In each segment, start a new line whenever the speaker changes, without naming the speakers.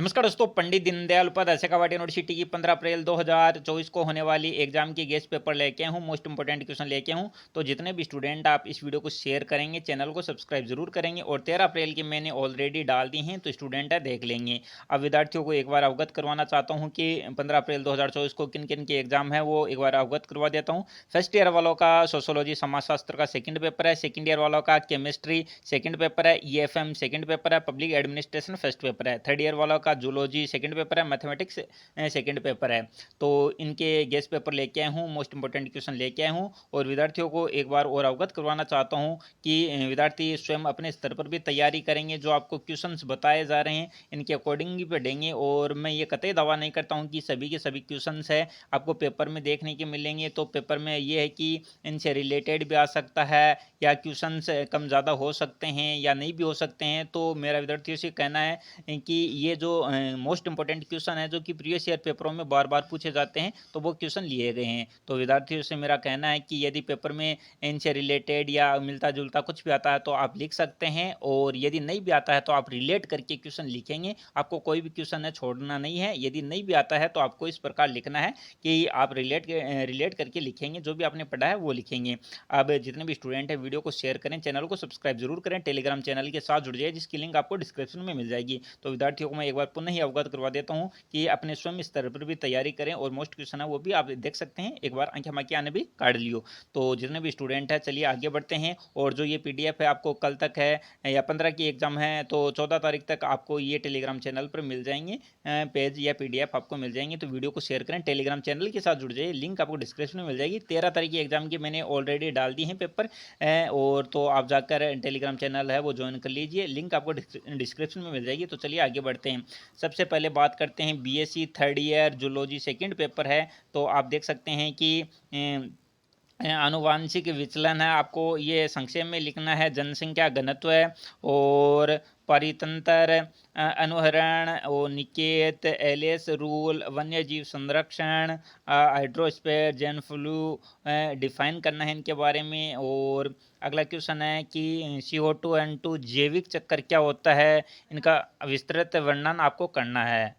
नमस्कार दोस्तों, पंडित दीनदयाल उपाध्याय शेखावाटी यूनिवर्सिटी की 15 अप्रैल 2024 को होने वाली एग्जाम की गेस्ट पेपर लेके हूँ। मोस्ट इंपोर्टेंट क्वेश्चन लेके हूँ। तो जितने भी स्टूडेंट आप इस वीडियो को शेयर करेंगे, चैनल को सब्सक्राइब जरूर करेंगे और 13 अप्रैल की मैंने ऑलरेडी डाल दी हैं, तो स्टूडेंट है देख लेंगे। अब विद्यार्थियों को एक बार अवगत करवाना चाहता हूँ कि 15 अप्रैल 2024 को किन किन के एग्जाम है, वो एक बार अवगत करवा देता हूँ। फर्स्ट ईयर वालों का सोशोलॉजी समाजशास्त्र का सेकंड पेपर है। सेकंड ईयर वालों का केमिस्ट्री सेकंड पेपर है। ईएफएम सेकंड पेपर है। पब्लिक एडमिनिस्ट्रेशन फर्स्ट पेपर है। थर्ड ईयर वालों का जूलॉजी सेकंड पेपर है। मैथमेटिक्स सेकंड पेपर है। तो इनके गेस्ट पेपर लेके आया हूँ, मोस्ट इंपोर्टेंट क्वेश्चन लेके आया हूँ और विद्यार्थियों को एक बार और अवगत करवाना चाहता हूँ कि विद्यार्थी स्वयं अपने स्तर पर भी तैयारी करेंगे। जो आपको क्वेश्चंस बताए जा रहे हैं इनके अकॉर्डिंग ही पढ़ेंगे और मैं ये कतई दावा नहीं करता हूँ कि सभी के सभी क्वेश्चंस है आपको पेपर में देखने के मिलेंगे। तो पेपर में ये है कि इनसे रिलेटेड भी आ सकता है या क्वेश्चंस कम ज़्यादा हो सकते हैं या नहीं भी हो सकते हैं। तो मेरा विद्यार्थियों से कहना है कि ये जो मोस्ट इंपॉर्टेंट क्वेश्चन है जो कि प्रीवियस ईयर पेपरों में बार बार पूछे जाते हैं, तो वो क्वेश्चन लिए गए हैं। तो विद्यार्थियों से मेरा कहना है कि यदि पेपर में इनसे रिलेटेड या मिलता जुलता कुछ भी आता है तो आप लिख सकते हैं और यदि नहीं भी आता है तो आप रिलेट करके क्वेश्चन लिखेंगे। आपको कोई भी क्वेश्चन है छोड़ना नहीं है। यदि नहीं भी आता है तो आपको इस प्रकार लिखना है कि आप रिलेट करके लिखेंगे, जो भी आपने पढ़ा है वो लिखेंगे। अब जितने भी स्टूडेंट हैं वीडियो को शेयर करें, चैनल को सब्सक्राइब जरूर करें, टेलीग्राम चैनल के साथ जुड़ जाइए जिसकी लिंक आपको डिस्क्रिप्शन में मिल जाएगी। तो विद्यार्थियों को मैं एक बार पुनः ही अवगत करवा देता हूँ कि अपने स्वयं स्तर पर भी तैयारी करें और मोस्ट क्वेश्चन है वो भी आप देख सकते हैं। एक बार आंखें माकी आने भी काट लियो। तो जितने भी स्टूडेंट है चलिए आगे बढ़ते हैं। और जो ये पीडीएफ है आपको कल तक है या 15 की एग्जाम है तो 14 तारीख तक आपको ये टेलीग्राम चैनल पर मिल जाएंगे। पेज या पीडीएफ आपको मिल जाएंगे। तो वीडियो को शेयर करें, टेलीग्राम चैनल के साथ जुड़ जाइए, लिंक आपको डिस्क्रिप्शन में मिल जाएगी। 13 तारीख की एग्जाम की मैंने ऑलरेडी डाल दी है पेपर और तो आप जाकर टेलीग्राम चैनल है वो ज्वाइन कर लीजिए, लिंक आपको डिस्क्रिप्शन में मिल जाएगी। तो चलिए आगे बढ़ते हैं। सबसे पहले बात करते हैं BSc third year zoology second paper है। तो आप देख सकते हैं कि आनुवांशिक विचलन है, आपको ये संक्षेप में लिखना है। जनसंख्या घनत्व है और परितंत्र अनुहरण और निकेत एलिस रूल वन्यजीव संरक्षण हाइड्रोस्फीयर जेन फ्लू डिफाइन करना है इनके बारे में। और अगला क्वेश्चन है कि CO2N2 जैविक चक्कर क्या होता है, इनका विस्तृत वर्णन आपको करना है।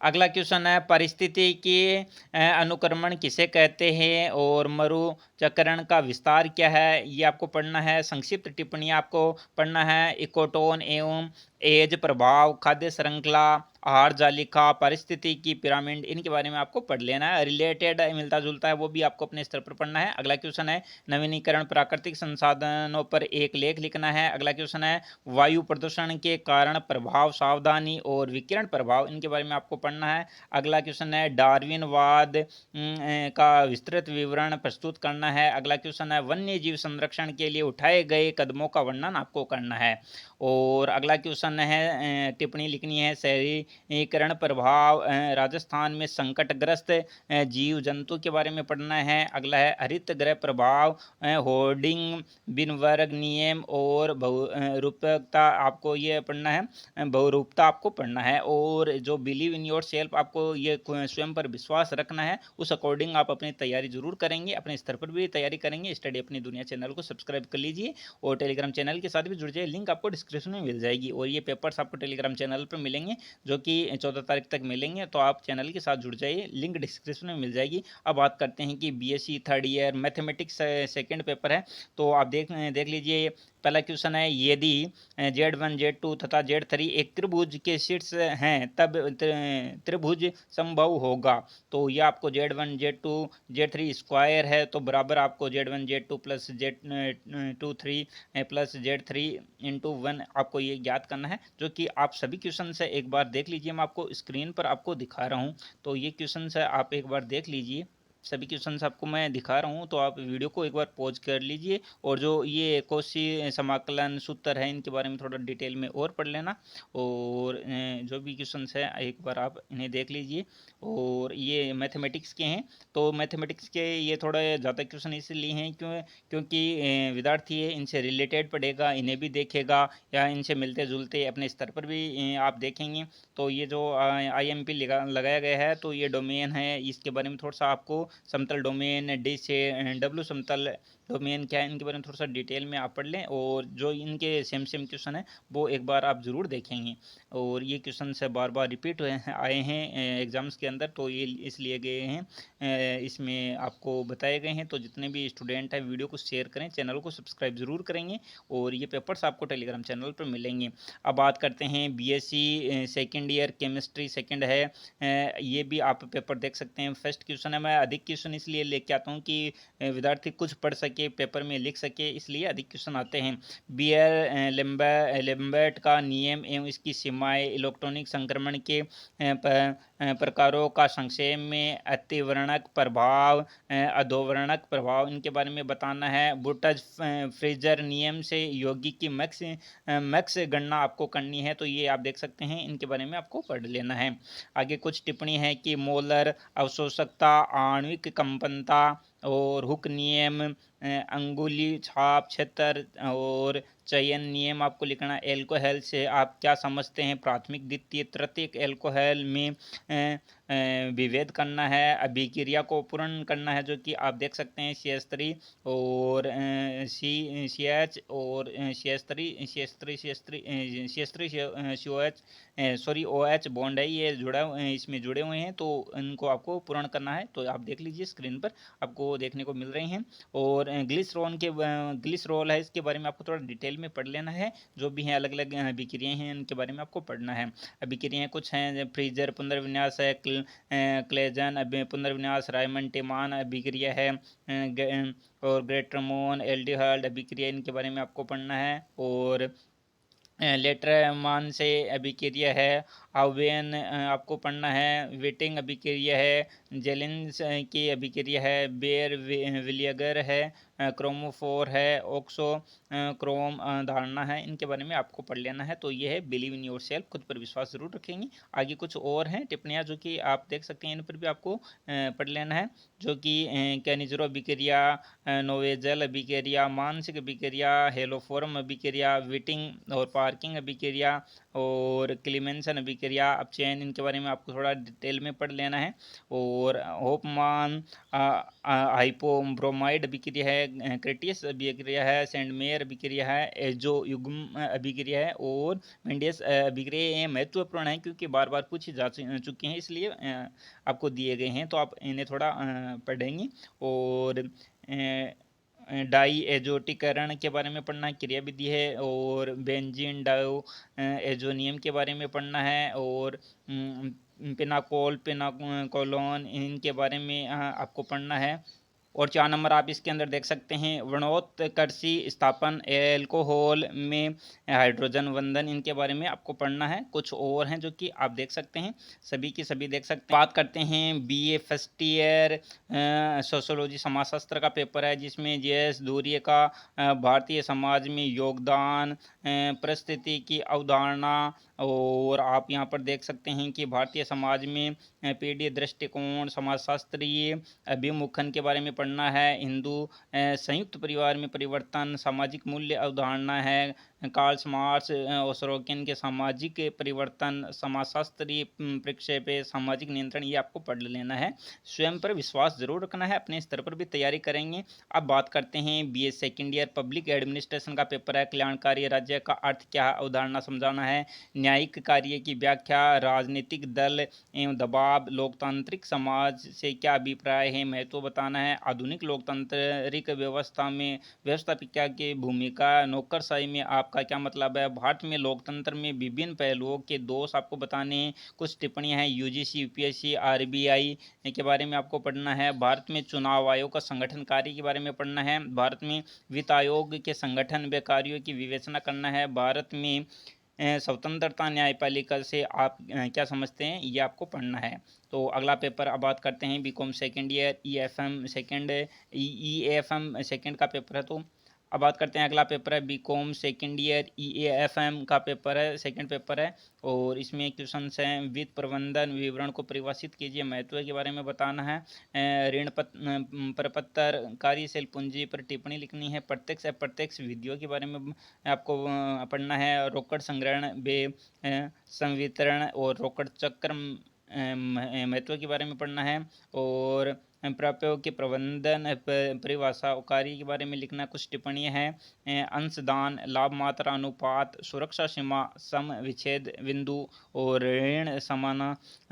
अगला क्वेश्चन है परिस्थिति के अनुक्रमण किसे कहते हैं और मरुचक्रण का विस्तार क्या है, ये आपको पढ़ना है। संक्षिप्त टिप्पणी आपको पढ़ना है। इकोटोन एवं एज प्रभाव, खाद्य श्रृंखला, आहार जालिका, पारिस्थितिकी की पिरामिड, इनके बारे में आपको पढ़ लेना है। रिलेटेड मिलता जुलता है वो भी आपको अपने स्तर पर पढ़ना है। अगला क्वेश्चन है नवीनीकरण प्राकृतिक संसाधनों पर एक लेख लिखना है। अगला क्वेश्चन है वायु प्रदूषण के कारण प्रभाव, सावधानी और विकिरण प्रभाव, इनके बारे में आपको पढ़ना है। अगला क्वेश्चन है डार्विनवाद का विस्तृत विवरण प्रस्तुत करना है। अगला क्वेश्चन है वन्य जीव संरक्षण के लिए उठाए गए कदमों का वर्णन आपको करना है। और अगला क्वेश्चन है टिप्पणी लिखनी है शहरीकरण प्रभाव, राजस्थान में संकटग्रस्त जीव जंतु के बारे में पढ़ना है। अगला है हरित गृह प्रभाव, होर्डिंग, बिन वर्ग नियम और बहुरूपता, आपको ये पढ़ना है। बहुरूपता आपको पढ़ना है। और जो बिलीव इन योर सेल्फ, आपको ये स्वयं पर विश्वास रखना है, उस अकॉर्डिंग आप अपनी तैयारी जरूर करेंगे, अपने स्तर पर भी तैयारी करेंगे। स्टडी अपनी दुनिया चैनल को सब्सक्राइब कर लीजिए और टेलीग्राम चैनल के साथ भी जुड़ जाइए, लिंक आपको डिस्क्रिप्शन में मिल जाएगी। और ये पेपर्स आपको टेलीग्राम चैनल पर मिलेंगे जो कि 14 तारीख तक मिलेंगे। तो आप चैनल के साथ जुड़ जाइए, लिंक डिस्क्रिप्शन में मिल जाएगी। अब बात करते हैं कि BSc third year mathematics second paper है। तो आप देख लीजिए। पहला क्वेश्चन है यदि Z1 Z2 तथा Z3 एक त्रिभुज के शीर्ष हैं तब त्रिभुज संभव होगा। तो ये आपको Z1 Z2 Z3 स्क्वायर है तो बराबर आपको Z1 Z2 plus Z2 3 plus Z3 into 1 आपको ये ज्ञात करना है। जो कि आप सभी क्वेश्चन से एक बार देख लीजिए, मैं आपको स्क्रीन पर आपको दिखा रहा हूँ। तो ये क्वेश्चन है आप एक बार देख लीजिए, सभी क्वेश्चंस आपको मैं दिखा रहा हूँ। तो आप वीडियो को एक बार पॉज कर लीजिए और जो ये कोशी समाकलन सूत्र है इनके बारे में थोड़ा डिटेल में और पढ़ लेना। और जो भी क्वेश्चंस है एक बार आप इन्हें देख लीजिए। और ये मैथमेटिक्स के हैं। तो मैथमेटिक्स के ये थोड़े ज़्यादा क्वेश्चन इसलिए हैं क्योंकि विद्यार्थी है इनसे रिलेटेड पढ़ेगा, इन्हें भी देखेगा या इनसे मिलते जुलते अपने स्तर पर भी आप देखेंगे। तो ये जो IMP लगाया गया है तो ये डोमेन है, इसके बारे में थोड़ा सा आपको समतल डोमेन, डी से डब्ल्यू समतल डोमेन क्या है, इनके बारे में थोड़ा सा डिटेल में आप पढ़ लें, और जो इनके सेम सेम क्वेश्चन है वो एक बार आप ज़रूर देखेंगे। और ये क्वेश्चन से बार बार रिपीट हुए हैं, आए हैं एग्ज़ाम्स के अंदर, तो ये इसलिए गए हैं, इसमें आपको बताए गए हैं। तो जितने भी स्टूडेंट हैं वीडियो को शेयर करें, चैनल को सब्सक्राइब ज़रूर करेंगे, और ये पेपर्स आपको टेलीग्राम चैनल पर मिलेंगे। अब बात करते हैं BSc second year chemistry second है, ये भी आप पेपर देख सकते हैं। फर्स्ट क्वेश्चन है, मैं अधिक क्वेश्चन इसलिए लेके आता हूँ कि विद्यार्थी कुछ पढ़ सके, पेपर में लिख सके, इसलिए अधिक क्वेश्चन आते हैं। बियर लेम्बर्ट का नियम एवं इसकी सीमाएं, इलेक्ट्रॉनिक संक्रमण के प्रकारों का संक्षेप में, अतिवर्णक प्रभाव, अधोवर्णक प्रभाव, इनके बारे में बताना है। बुटज फ्रेजर नियम से यौगिक की मैक्स गणना आपको करनी है, तो ये आप देख सकते हैं, इनके बारे में आपको पढ़ लेना है। आगे कुछ टिप्पणी है कि मोलर अवशोषकता, आणविक कंपनता और हुक नियम, अंगुली छाप क्षेत्र और चयन नियम आपको लिखना। एल्कोहल से आप क्या समझते हैं, प्राथमिक द्वितीय तृतीयक एल्कोहल में विभेद करना है। अभिक्रिया को पूर्ण करना है, जो कि आप देख सकते हैं CH3 और CH और CH3 सॉरी OH बॉन्ड है, ये इसमें जुड़े हुए हैं, तो इनको आपको पूर्ण करना है। तो आप देख लीजिए स्क्रीन पर आपको देखने को मिल रहे हैं। और ग्लिसरॉल है, इसके बारे में आपको थोड़ा डिटेल में पढ़ लेना है। जो भी हैं अलग अलग अभिक्रियाएं हैं, इनके बारे में आपको पढ़ना है। अभिक्रियाएं कुछ हैं, फ्रीजर पुनर्विन्यास है, क्लेजन पुनर्विन्यास, रायमंड टेमान अभिक्रिया है, और ग्रेटरमोन एल्डिहाइड अभिक्रिया, इनके बारे में आपको पढ़ना है। और लेटरमान से अभिक्रिया है, आवेन आपको पढ़ना है, वेटिंग अभिक्रिया है, जेलिंस की अभिक्रिया है, बेयर विलियगर है, क्रोमोफोर है, ऑक्सो क्रोम धारणा है, इनके बारे में आपको पढ़ लेना है। तो ये है बिलीव इन योर सेल्फ, खुद पर विश्वास जरूर रखेंगे। आगे कुछ और हैं टिप्पणियाँ जो कि आप देख सकते हैं, इन पर भी आपको पढ़ लेना है, जो कि कैनिजरो अभिक्रिया, नोवेजल अभिक्रिया, मानसिक अभिक्रिया, हेलोफोरम अभिक्रिया, विटिंग और पार्किंग अभिक्रिया, और क्लीमेंसन अभिक्रिया, अब चैन, इनके बारे में आपको थोड़ा डिटेल में पढ़ लेना है। और होपमान हाइपोब्रोमाइड अभिक्रिया है, क्रेटियस अभिक्रिया है, सेंडमेयर अभिक्रिया है, एजो युग्म अभिक्रिया है, और मेंडियस अभिक्रिया। ये महत्वपूर्ण है क्योंकि बार बार पूछी जा चुकी हैं, इसलिए आपको दिए गए हैं, तो आप इन्हें थोड़ा पढ़ेंगे। और डाई एजोटीकरण के बारे में पढ़ना है, क्रिया विधि है। और बेंजीन डायो एजोनियम के बारे में पढ़ना है। और पिनाकोलोन, इनके बारे में आपको पढ़ना है। और 4 नंबर आप इसके अंदर देख सकते हैं, वर्णोत्कर्षी स्थापन, एल्कोहल में हाइड्रोजन बंधन, इनके बारे में आपको पढ़ना है। कुछ और हैं जो कि आप देख सकते हैं, सभी की सभी देख सकते हैं। बात करते हैं BA फर्स्ट ईयर सोशोलॉजी समाजशास्त्र का पेपर है, जिसमें JS धुर्वे का भारतीय समाज में योगदान, परिस्थिति की अवधारणा, और आप यहाँ पर देख सकते हैं कि भारतीय समाज में पीढ़ी दृष्टिकोण, समाजशास्त्रीय अभिमुखन के बारे में पढ़ना है। हिंदू संयुक्त परिवार में परिवर्तन, सामाजिक मूल्य अवधारणा है। कार्ल मार्क्स और सोरोकिन के सामाजिक परिवर्तन, समाजशास्त्रीय प्रक्षेप, सामाजिक नियंत्रण, ये आपको पढ़ लेना है। स्वयं पर विश्वास जरूर रखना है, अपने स्तर पर भी तैयारी करेंगे। अब बात करते हैं BA second year public administration का पेपर है। कल्याणकारी राज्य का अर्थ क्या है, अवधारणा समझाना है। न्यायिक कार्य की व्याख्या, राजनीतिक दल एवं दबाव, लोकतांत्रिक समाज से क्या अभिप्राय है, महत्व बताना है। आधुनिक लोकतांत्रिक व्यवस्था में व्यवस्थापिका की भूमिका, नौकरशाही में आपका क्या मतलब है। भारत में लोकतंत्र में विभिन्न पहलुओं के दोष आपको बताने हैं। कुछ टिप्पणियां हैं, UGC UPSC RBI के बारे में आपको पढ़ना है। भारत में चुनाव आयोग का संगठन कार्य के बारे में पढ़ना है। भारत में वित्त आयोग के संगठन व कार्यों की विवेचना करना है। भारत में स्वतंत्रता न्यायपालिका से आप क्या समझते हैं, ये आपको पढ़ना है। तो अगला पेपर अब बात करते हैं BCom second year EFM second का पेपर है। तो अब बात करते हैं, अगला पेपर है BCom सेकेंड ईयर EAFM का पेपर है, सेकेंड पेपर है। और इसमें क्वेश्चन हैं, वित्त प्रबंधन विवरण को परिभाषित कीजिए, महत्व के बारे में बताना है। ऋण प्रपत्र, कार्यशील पूंजी पर टिप्पणी लिखनी है। प्रत्यक्ष अप्रत्यक्ष विधियों के बारे में आपको पढ़ना है। रोकड़ संग्रहण व संवितरण और रोकड़ चक्र महत्व के बारे में पढ़ना है। और प्राप्यों के प्रबंधन परिभाषा कार्य के बारे में लिखना। कुछ टिप्पणियाँ हैं, अंशदान, लाभ मात्रा अनुपात, सुरक्षा सीमा, सम विच्छेद बिंदु और ऋण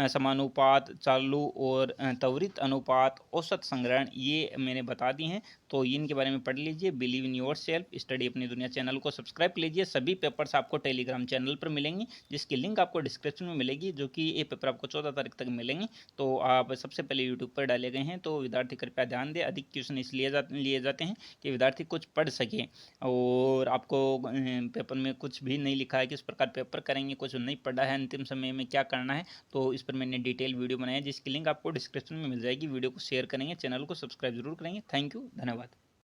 समानुपात, चालू और त्वरित अनुपात, औसत संग्रहण, ये मैंने बता दी हैं। तो इनके बारे में पढ़ लीजिए। Believe in your self study अपनी दुनिया चैनल को सब्सक्राइब लीजिए। सभी पेपर्स आपको टेलीग्राम चैनल पर मिलेंगे, जिसकी लिंक आपको डिस्क्रिप्शन में मिलेगी, जो कि ये पेपर आपको 14 तारीख तक मिलेंगे। तो आप सबसे पहले यूट्यूब पर डाले गए हैं, तो विद्यार्थी कृपया ध्यान दें। अधिक क्वेश्चन इसलिए लिए जाते हैं कि विद्यार्थी कुछ पढ़ सके, और आपको पेपर में कुछ भी नहीं लिखा है किस प्रकार पेपर करेंगे, कुछ नहीं पढ़ा है अंतिम समय में क्या करना है, तो इस पर मैंने डिटेल वीडियो बनाया है, जिसकी लिंक आपको डिस्क्रिप्शन में मिल जाएगी। वीडियो को शेयर करेंगे, चैनल को सब्सक्राइब जरूर करेंगे। थैंक यू, धन्यवाद।